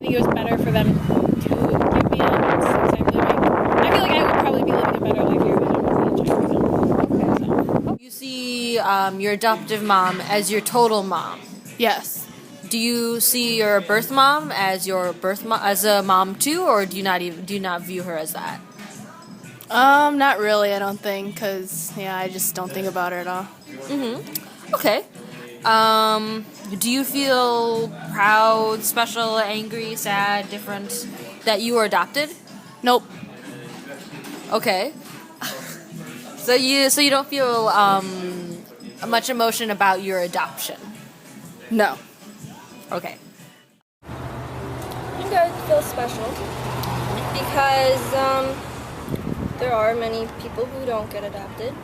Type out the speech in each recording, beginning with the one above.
I think it was better for them to give me up since I'm living. I feel like I would probably be living a better life here than I was in China. So. You see your adoptive mom as your total mom. Yes. Do you see your birth mom as your as a mom too, or do you not view her as that? Not really, I don't think, because, yeah, I just don't think about her at all. Okay. Do you feel proud, special, angry, sad, different that you were adopted? Nope. Okay. So you don't feel much emotion about your adoption? No. Okay. I think I would feel special because there are many people who don't get adopted.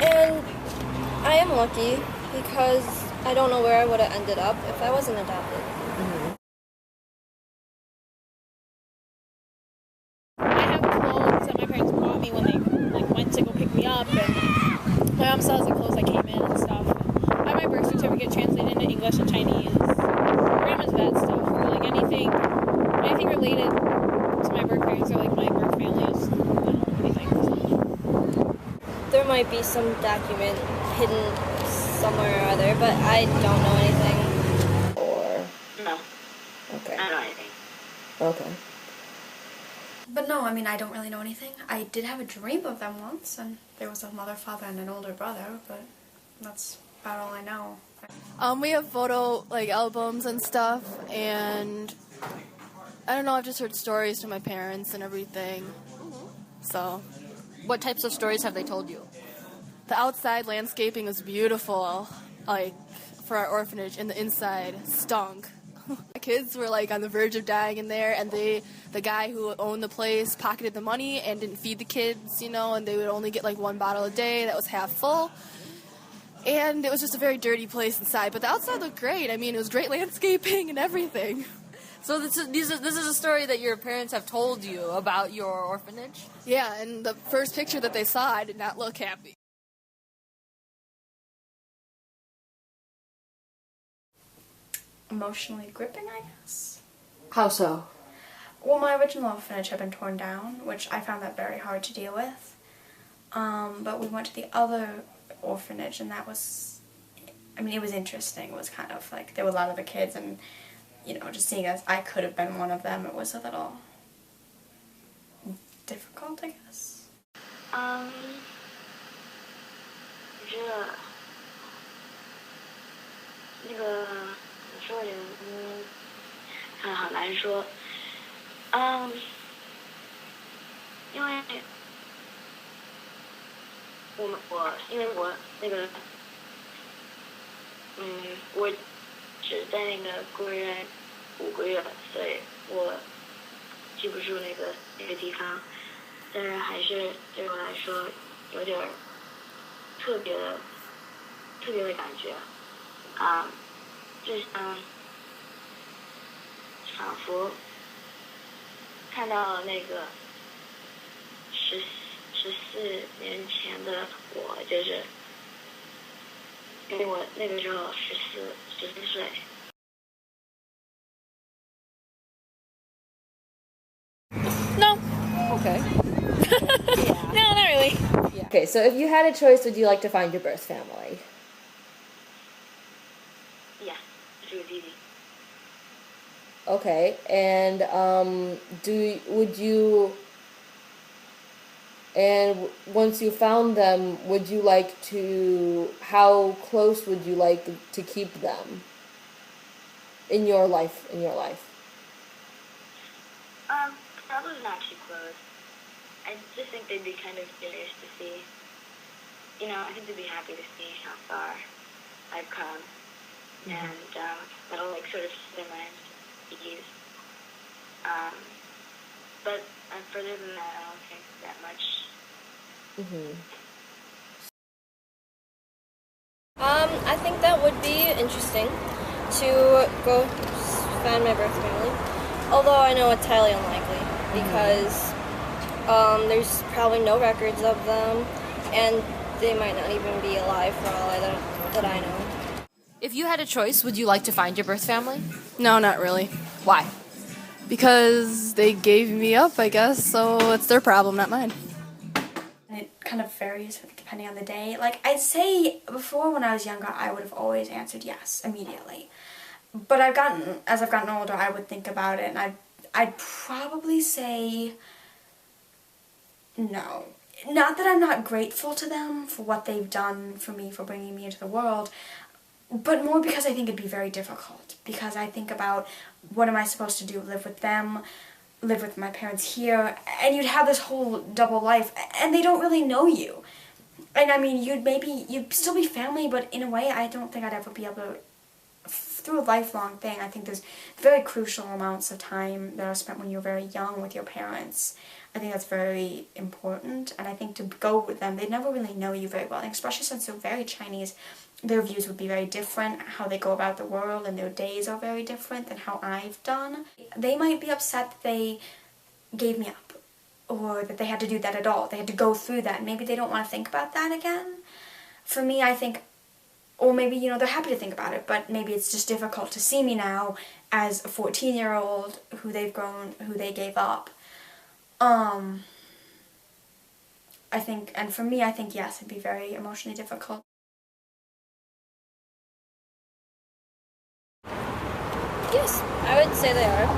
And I am lucky because I don't know where I would have ended up if I wasn't adopted. I have clothes that my parents bought me when they went to go pick me up, and my mom still has the clothes that came in and stuff. I have my birth certificate translated into English and Chinese. Pretty much that stuff. But, anything related to my birth parents or my birth family is anything. There might be some document hidden somewhere or other, but I don't know anything. Or No, okay. I don't know anything. Okay. But no, I mean, I don't really know anything. I did have a dream of them once, and there was a mother, father, and an older brother, but that's about all I know. We have photo, albums and stuff, and I don't know, I've just heard stories to my parents and everything, so. What types of stories have they told you? The outside landscaping was beautiful, for our orphanage, and the inside stunk. My kids were, on the verge of dying in there, and the guy who owned the place pocketed the money and didn't feed the kids, and they would only get, one bottle a day that was half full. And it was just a very dirty place inside, but the outside looked great. I mean, it was great landscaping and everything. So this is a story that your parents have told you about your orphanage? Yeah, and the first picture that they saw, I did not look happy. Emotionally gripping, I guess. How so? Well, my original orphanage had been torn down, which I found that very hard to deal with. But we went to the other orphanage, and that was, it was interesting. It was kind of there were a lot of the kids, and, just seeing as I could have been one of them, it was a little difficult, I guess. 我觉得那个你说的，很难说。因为我那个，我只在那个孤儿院5个月，所以我记不住那个地方，但是还是对我来说有点特别的感觉，就像仿佛看到那个14年前的我，就是因为我那个时候14岁。No. Okay. No, not really. Yeah. Okay, so if you had a choice, would you like to find your birth family? Yeah, 是个弟弟。 Okay, and once you found them, how close would you like to keep them in your life? Probably not too close. I just think they'd be kind of curious to see. I think they'd be happy to see how far I've come, and that'll sort of set their minds at ease. But further than that, I don't think that much. I think that would be interesting to go find my birth family. Although I know it's highly unlikely because there's probably no records of them, and they might not even be alive for all that I know. If you had a choice, would you like to find your birth family? No, not really. Why? Because they gave me up, I guess, so it's their problem, not mine. And it kind of varies depending on the day. Like, I'd say before when I was younger, I would have always answered yes immediately. But as I've gotten older, I would think about it, and I'd probably say no. Not that I'm not grateful to them for what they've done for me, for bringing me into the world, but more because I think it'd be very difficult. Because I think about, what am I supposed to do? Live with them? Live with my parents here? And you'd have this whole double life, and they don't really know you. And I mean, you'd still be family, but in a way, I don't think I'd ever be able to, through a lifelong thing. I think there's very crucial amounts of time that are spent when you're very young with your parents. I think that's very important, and I think to go with them, they never really know you very well, and especially since they're very Chinese, their views would be very different, how they go about the world, and their days are very different than how I've done. They might be upset that they gave me up, or that they had to do that at all, they had to go through that, maybe they don't want to think about that again. For me, I think, or maybe, they're happy to think about it, but maybe it's just difficult to see me now as a 14-year-old who they've grown, who they gave up. I think, and for me, I think, yes, it'd be very emotionally difficult. Yes, I would say they are.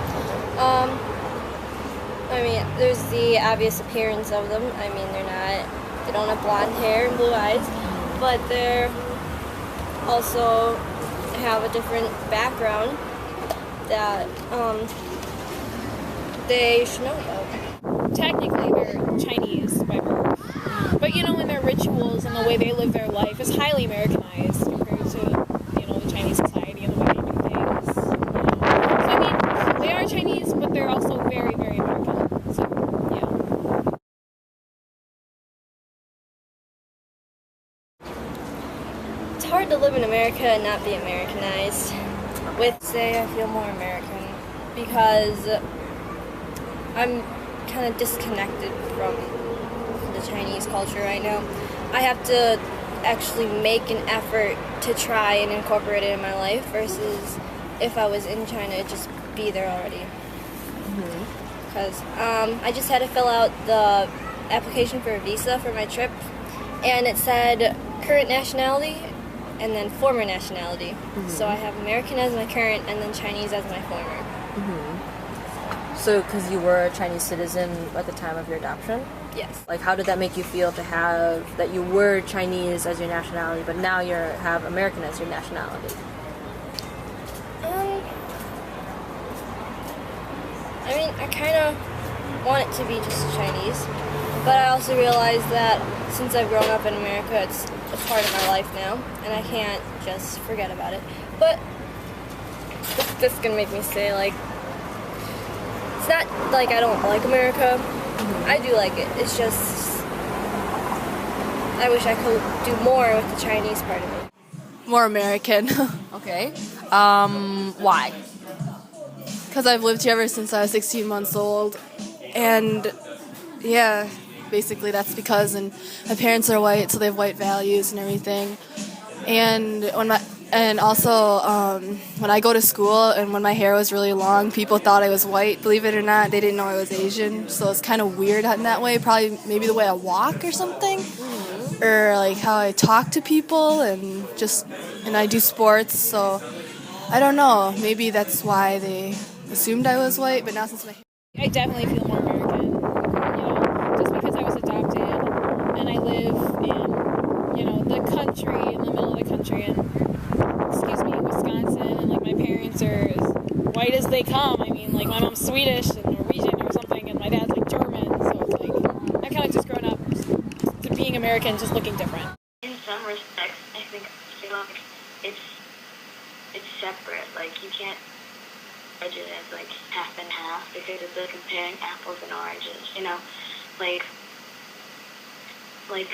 I mean, there's the obvious appearance of them. I mean, they don't have blonde hair and blue eyes, but they're also have a different background that they should know about. Technically, they're Chinese by birth, but in their rituals and the way they live their life is highly Americanized compared to the Chinese society and the way they do things. So I mean, they are Chinese, but they're also very, very American. So yeah. It's hard to live in America and not be Americanized. I feel more American because I'm kind of disconnected from the Chinese culture right now. I have to actually make an effort to try and incorporate it in my life versus if I was in China, it'd just be there already. Because I just had to fill out the application for a visa for my trip, and it said current nationality and then former nationality. So I have American as my current and then Chinese as my former. So, because you were a Chinese citizen at the time of your adoption? Yes. Like, how did that make you feel to have that you were Chinese as your nationality, but now you have American as your nationality? I mean, I kind of want it to be just Chinese, but I also realize that since I've grown up in America, it's a part of my life now, and I can't just forget about it. But this is gonna make me say, like, it's not like I don't like America. I do like it. It's just I wish I could do more with the Chinese part of it. More American. Okay. Why? Because I've lived here ever since I was 16 months old. And, yeah, basically that's because. And my parents are white, so they have white values and everything. And also, when I go to school and when my hair was really long, people thought I was white. Believe it or not, they didn't know I was Asian. So it's kind of weird in that way. Probably maybe the way I walk or something. Or like how I talk to people and I do sports. So I don't know. Maybe that's why they assumed I was white. But now since my hair... I definitely feel more American, just because I was adopted and I live in, the country, in the middle of the country, and, Wisconsin, and, like, my parents are as white as they come. I mean, like, my mom's Swedish and Norwegian or something, and my dad's, like, German, so it's like, I kind of just grown up to being American, just looking different. In some respects, I feel like it's separate. Like, you can't judge it as like half and half because it's like comparing apples and oranges, like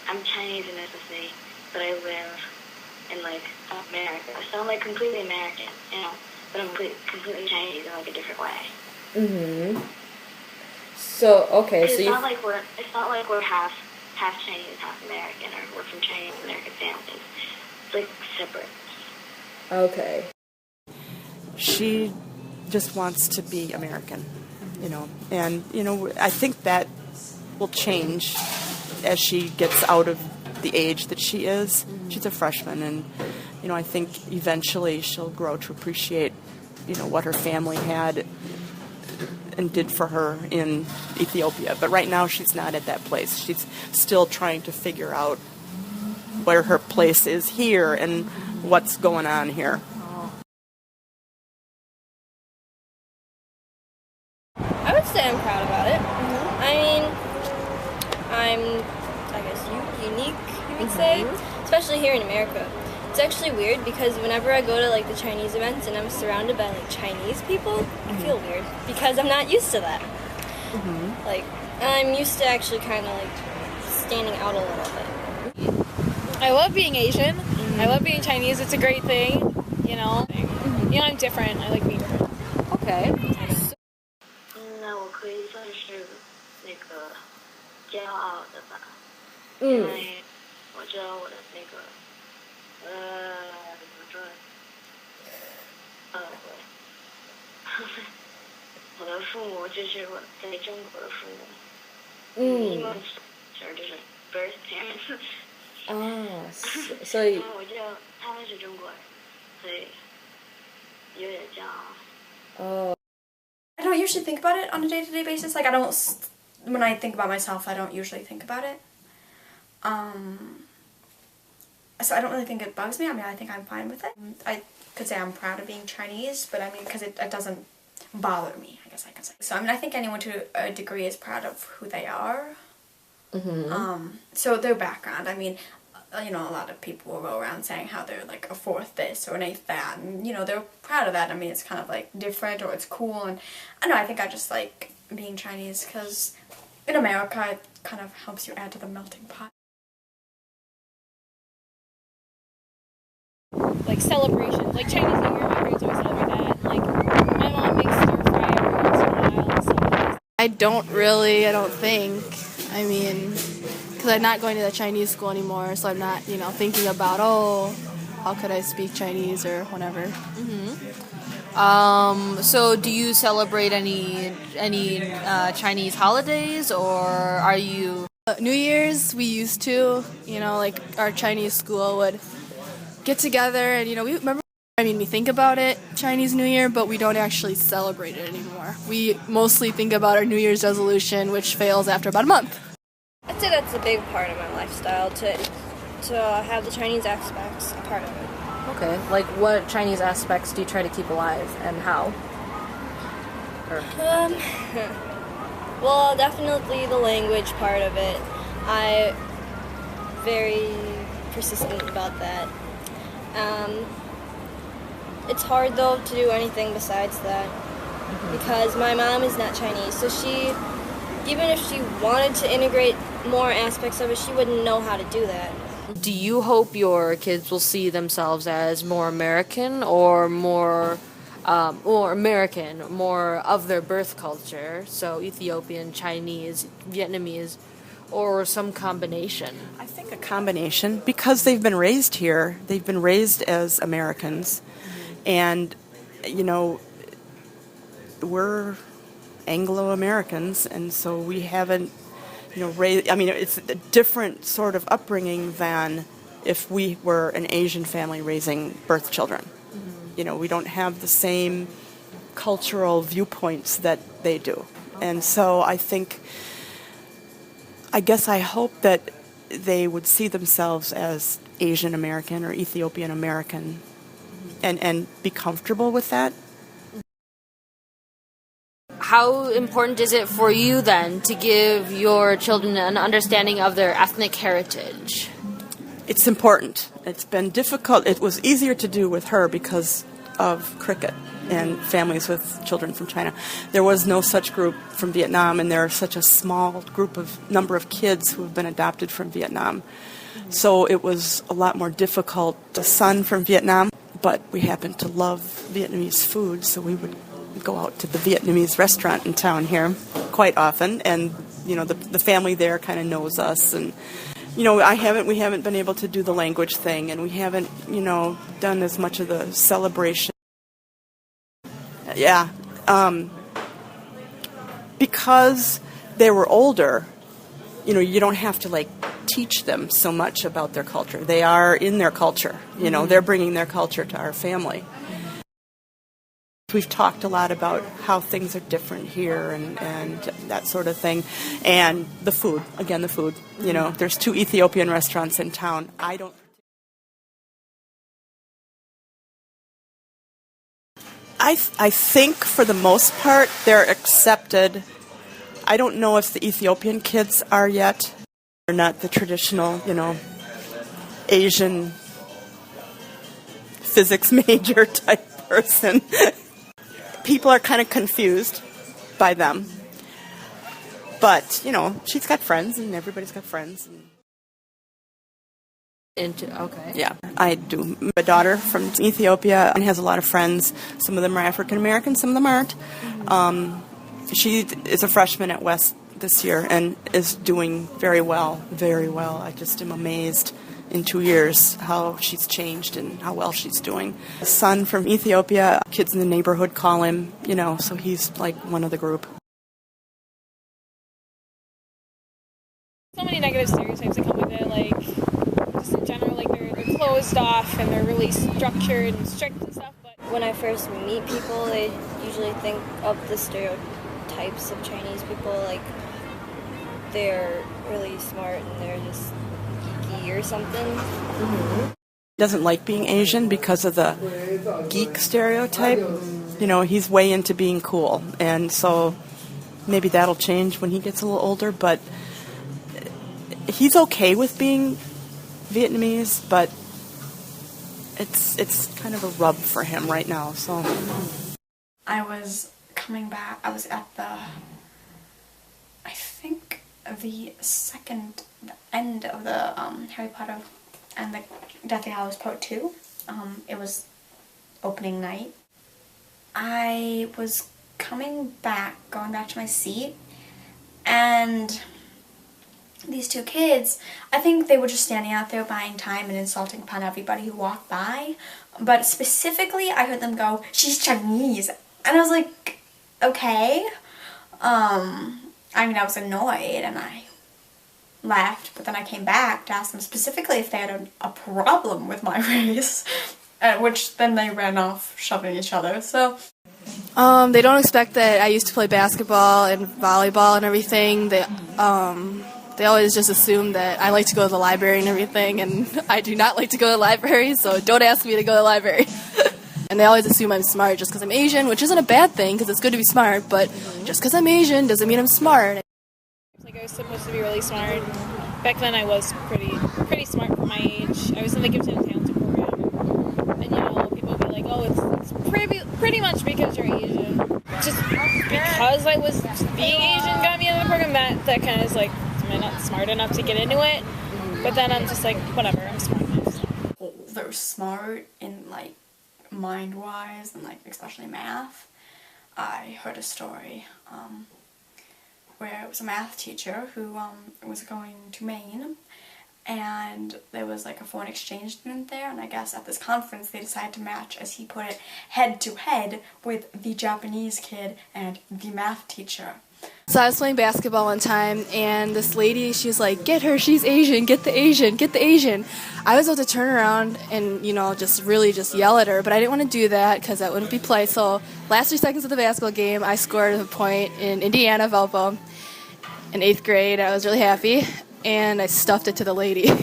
I'm Chinese in ethnicity, but I live in like America, so I'm like completely American, but I'm completely Chinese in like a different way. So okay, so it's not like we're half Chinese, half American, or we're from Chinese American families. It's like separate. Okay. She just wants to be American, and I think that will change as she gets out of the age that she is. She's a freshman, and I think eventually she'll grow to appreciate what her family had and did for her in Ethiopia. But right now she's not at that place. She's still trying to figure out where her place is here and what's going on here. I would say I'm proud about it. I mean, I'm, I guess, unique, you would say, especially here in America. It's actually weird because whenever I go to like the Chinese events and I'm surrounded by like Chinese people, I feel weird because I'm not used to that. Like, I'm used to actually kind of like standing out a little bit. I love being Asian. I love being Chinese. It's a great thing, I'm different. I like being different. Okay. 那我可以算是那个骄傲的吧，因为我知道我的那个怎么说？我的父母就是我在中国的父母，英文就是 birth parents。所以我知道他们是中国人，所以有点骄傲。I don't usually think about it on a day-to-day basis. Like, when I think about myself, I don't usually think about it. So I don't really think it bugs me. I mean, I think I'm fine with it. I could say I'm proud of being Chinese, but I mean, because it doesn't bother me, I guess I could say. So, I mean, I think anyone to a degree is proud of who they are. So their background, I mean, a lot of people will go around saying how they're like a fourth this or an eighth that, and they're proud of that. I mean, it's kind of like different or it's cool, and I don't know, I think I just like being Chinese because in America it kind of helps you add to the melting pot. Like celebrations, like Chinese New Year, my parents always celebrate that. And, like my mom makes stir fry every once in a while and stuff like that. I don't think. I mean, because I'm not going to the Chinese school anymore, so I'm not, thinking about, how could I speak Chinese or whatever. So do you celebrate any Chinese holidays, or are you? New Year's, we used to, like our Chinese school would get together and, we think about it, Chinese New Year, but we don't actually celebrate it anymore. We mostly think about our New Year's resolution, which fails after about a month. I'd say that's a big part of my lifestyle, to have the Chinese aspects a part of it. Okay, like what Chinese aspects do you try to keep alive, and how? Well, definitely the language part of it. I'm very persistent about that. It's hard though to do anything besides that because my mom is not Chinese, so even if she wanted to integrate more aspects of it, she wouldn't know how to do that. Do you hope your kids will see themselves as more American or more of their birth culture, so Ethiopian, Chinese, Vietnamese, or some combination? I think a combination, because they've been raised here. They've been raised as Americans, and we're Anglo-Americans, and so we haven't raised. I mean, it's a different sort of upbringing than if we were an Asian family raising birth children. We don't have the same cultural viewpoints that they do, and so I guess I hope that they would see themselves as Asian American or Ethiopian American and be comfortable with that. How important is it for you then to give your children an understanding of their ethnic heritage? It's important. It's been difficult. It was easier to do with her because of cricket and families with children from China. There was no such group from Vietnam, and there are such a small number of kids who have been adopted from Vietnam. So it was a lot more difficult. A son from Vietnam, but we happened to love Vietnamese food, so we would go out to the Vietnamese restaurant in town here quite often, and the family there kind of knows us, and we haven't been able to do the language thing, and we haven't, done as much of the celebration. Yeah. Because they were older, you don't have to, teach them so much about their culture. They are in their culture, they're bringing their culture to our family. We've talked a lot about how things are different here and that sort of thing. And the food, again, there's 2 Ethiopian restaurants in town. I think for the most part they're accepted. I don't know if the Ethiopian kids are yet. They're not the traditional, Asian physics major type person. People are kind of confused by them. But, she's got friends, and everybody's got friends. Okay. Yeah, I do. My daughter from Ethiopia and has a lot of friends. Some of them are African American, some of them aren't. She is a freshman at West this year and is doing very well, very well. I just am amazed in 2 years how she's changed and how well she's doing. A son from Ethiopia, kids in the neighborhood call him, so he's like one of the group. So many negative stereotypes that come with it, just in general, they're closed off and they're really structured and strict and stuff. But when I first meet people, they usually think of the stereotypes of Chinese people, they're really smart and they're just geeky or something. Doesn't like being Asian because of the geek stereotype. He's way into being cool, and so maybe that'll change when he gets a little older, but he's okay with being Vietnamese, but it's kind of a rub for him right now. So I was coming back. I was at the end of the Harry Potter and the Deathly Hallows Part 2. It was opening night. I was going back to my seat, and these 2 kids, I think they were just standing out there buying time and insulting upon everybody who walked by. But specifically, I heard them go, "She's Chinese." And I was like, okay. I was annoyed and I left, but then I came back to ask them specifically if they had a problem with my race, which then they ran off shoving each other, so. They don't expect that I used to play basketball and volleyball and everything. They always just assume that I like to go to the library and everything, and I do not like to go to the library, so don't ask me to go to the library. And they always assume I'm smart just because I'm Asian, which isn't a bad thing because it's good to be smart, but just because I'm Asian doesn't mean I'm smart. I was supposed to be really smart. Back then I was pretty smart for my age. I was in the Gifted and Talented program. And people would be like, "Oh, it's pretty much because you're Asian." Just because I was being Asian got me into the program, that kind of is like, am I not smart enough to get into it? But then I'm just like, whatever, I'm smart enough. So. They're smart in mind-wise and especially math. I heard a story where it was a math teacher who was going to Maine, and there was a foreign exchange student there, and I guess at this conference they decided to match, as he put it, head to head with the Japanese kid and the math teacher. So I was playing basketball one time, and this lady, she was like, "Get her, she's Asian, get the Asian, get the Asian." I was about to turn around and, just yell at her, but I didn't want to do that because that wouldn't be polite. So last 3 seconds of the basketball game, I scored a point in Indiana, Valpo, in 8th grade. I was really happy, and I stuffed it to the lady. I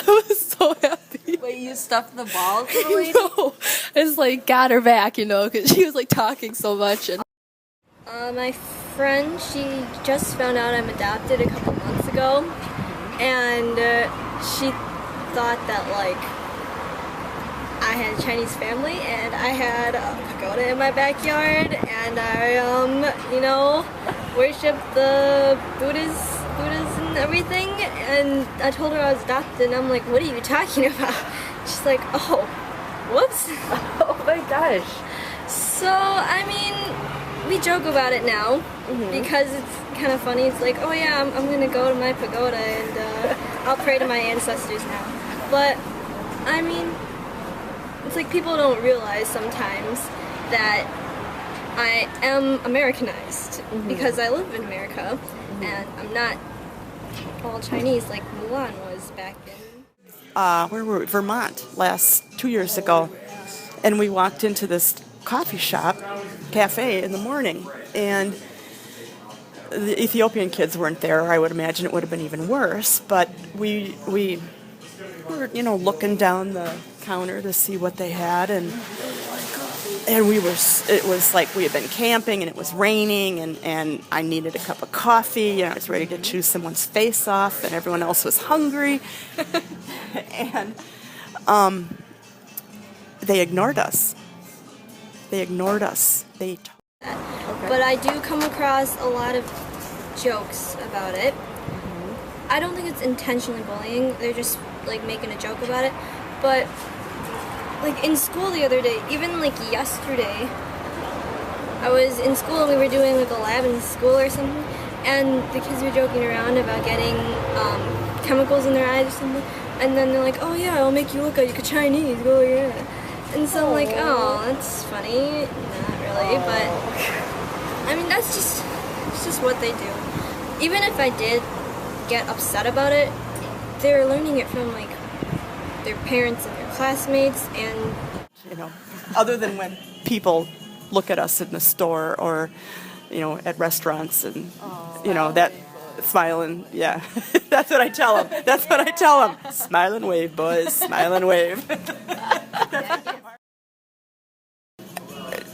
was so happy. Wait, you stuffed the ball to the lady? No, I just got her back, because she was talking so much. And my friend, she just found out I'm adopted a couple months ago, and she thought that I had a Chinese family and I had a pagoda in my backyard, and I worship the Buddhas and everything, and I told her I was adopted, and I'm like, "What are you talking about?" She's like, "Oh, whoops." Oh my gosh. So, we joke about it now, because it's kind of funny. It's like, oh yeah, I'm going to go to my pagoda and I'll pray to my ancestors now. But, I mean, it's like people don't realize sometimes that I am Americanized because I live in America and I'm not all Chinese like Mulan was back in. Where were we? Vermont, 2 years ago. And we walked into this coffee shop, cafe, in the morning. And the Ethiopian kids weren't there. I would imagine it would have been even worse. But we were, looking down the counter to see what they had. And it was like we had been camping and it was raining and I needed a cup of coffee and I was ready to chew someone's face off and everyone else was hungry. And they ignored us. But I do come across a lot of jokes about it. I don't think it's intentionally bullying. They're just like making a joke about it. But like in school the other day, even like yesterday, I was in school and we were doing like a lab in school or something, and the kids were joking around about getting chemicals in their eyes or something, and then they're like, oh yeah, I'll make you look like a Chinese, oh yeah. And so I'm like, oh, that's funny. Not really, but I mean, it's just what they do. Even if I did get upset about it, they're learning it from like their parents and their classmates, and other than when people look at us in the store or at restaurants and that smile and that's what I tell them. Smile and wave, boys, smile and wave.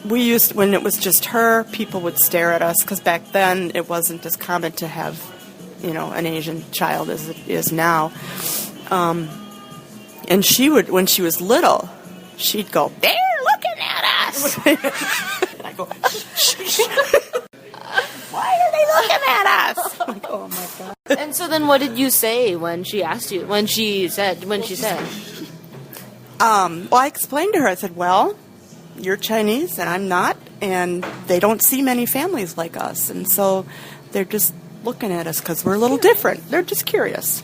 We used, when it was just her, people would stare at us because back then it wasn't as common to have an Asian child as it is now. And she would, when she was little, she'd go, they're looking at us. And I go, shh. Why are they looking at us? I'm like, oh my God. And so then what did you say when she asked you, when she said? Well, I explained to her, I said, well, you're Chinese and I'm not, and they don't see many families like us. And so they're just looking at us because we're a little different. They're just curious.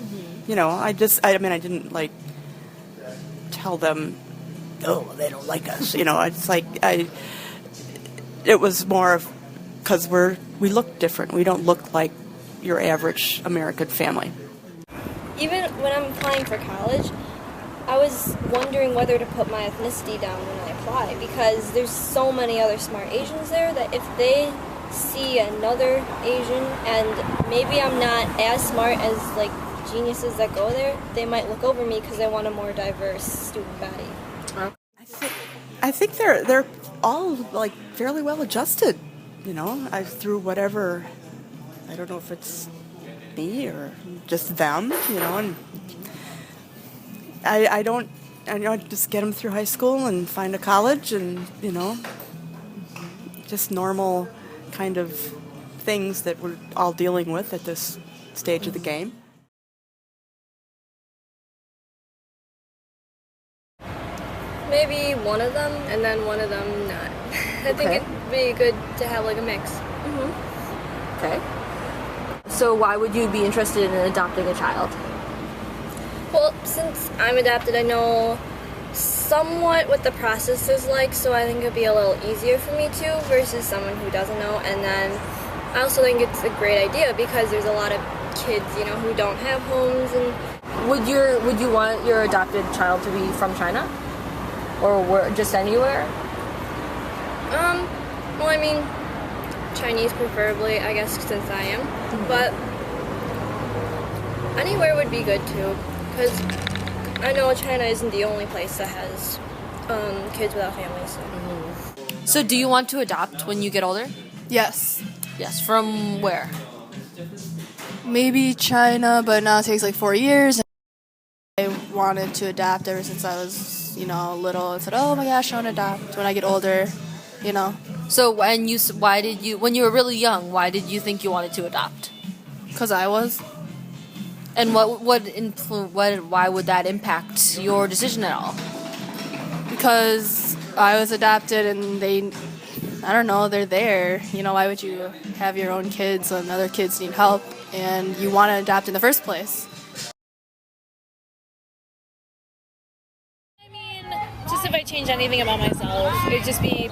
I didn't like tell them, oh, they don't like us. It's like it was more of because we look different. We don't look like your average American family. Even when I'm applying for college, I was wondering whether to put my ethnicity down when I apply because there's so many other smart Asians there that if they see another Asian and maybe I'm not as smart as like geniuses that go there, they might look over me because they want a more diverse student body. I think they're all like fairly well adjusted. Through whatever, I don't know if it's me or just them. And I just get them through high school and find a college and just normal kind of things that we're all dealing with at this stage of the game. Maybe one of them, and then one of them not. I think it'd be good to have like a mix. Okay. So why would you be interested in adopting a child? Well, since I'm adopted, I know somewhat what the process is like, so I think it'd be a little easier for me too versus someone who doesn't know. And then I also think it's a great idea because there's a lot of kids, who don't have homes. And would you want your adopted child to be from China? Or just anywhere? Well, I mean, Chinese preferably, I guess, since I am. But anywhere would be good too, because I know China isn't the only place that has kids without families. So do you want to adopt when you get older? Yes. Yes. From where? Maybe China, but now it takes like 4 years. I wanted to adopt ever since I was, little. I said, oh my gosh, I want to adopt when I get older, So when you were really young, why did you think you wanted to adopt? Because I was. And why would that impact your decision at all? Because I was adopted and I don't know, they're there. You know, why would you have your own kids when other kids need help and you want to adopt in the first place? I mean, just if I change anything about myself, it'd just be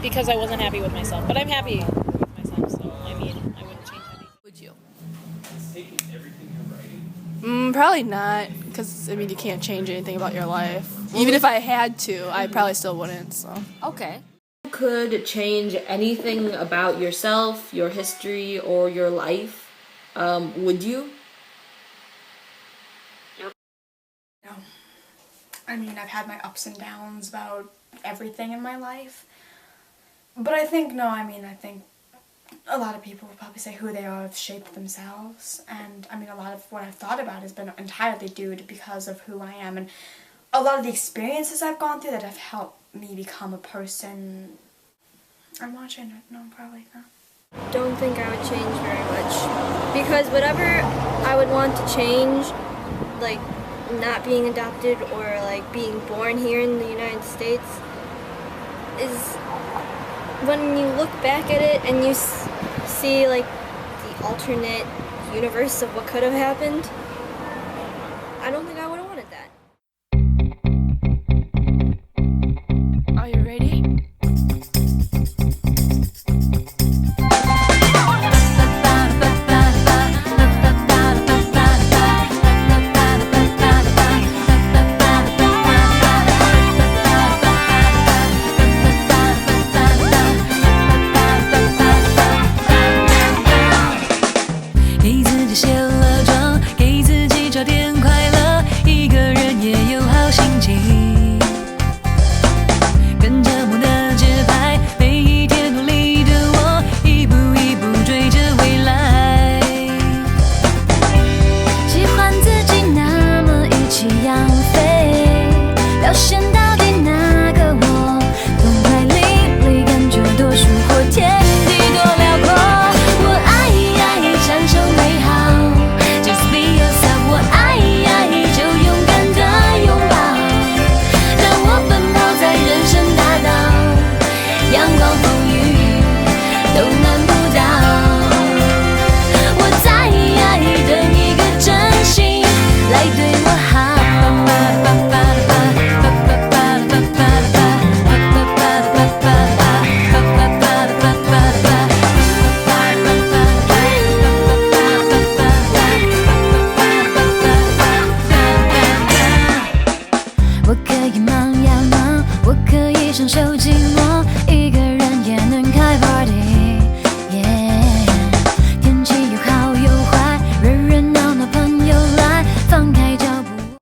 because I wasn't happy with myself. But I'm happy with myself, so I mean, I wouldn't change anything. Would you? Probably not, because I mean you can't change anything about your life. Even if I had to, I probably still wouldn't. So Okay. You could change anything about yourself, your history, or your life. Would you? No. I mean, I've had my ups and downs about everything in my life. But I think a lot of people would probably say who they are have shaped themselves. And I mean, a lot of what I've thought about has been entirely due to because of who I am. And a lot of the experiences I've gone through that have helped me become a person. I'm watching it. No, probably not. Don't think I would change very much. Because whatever I would want to change, like not being adopted or like being born here in the United States, is when you look back at it and you see like the alternate universe of what could have happened, I don't think I would have wanted that. are you ready?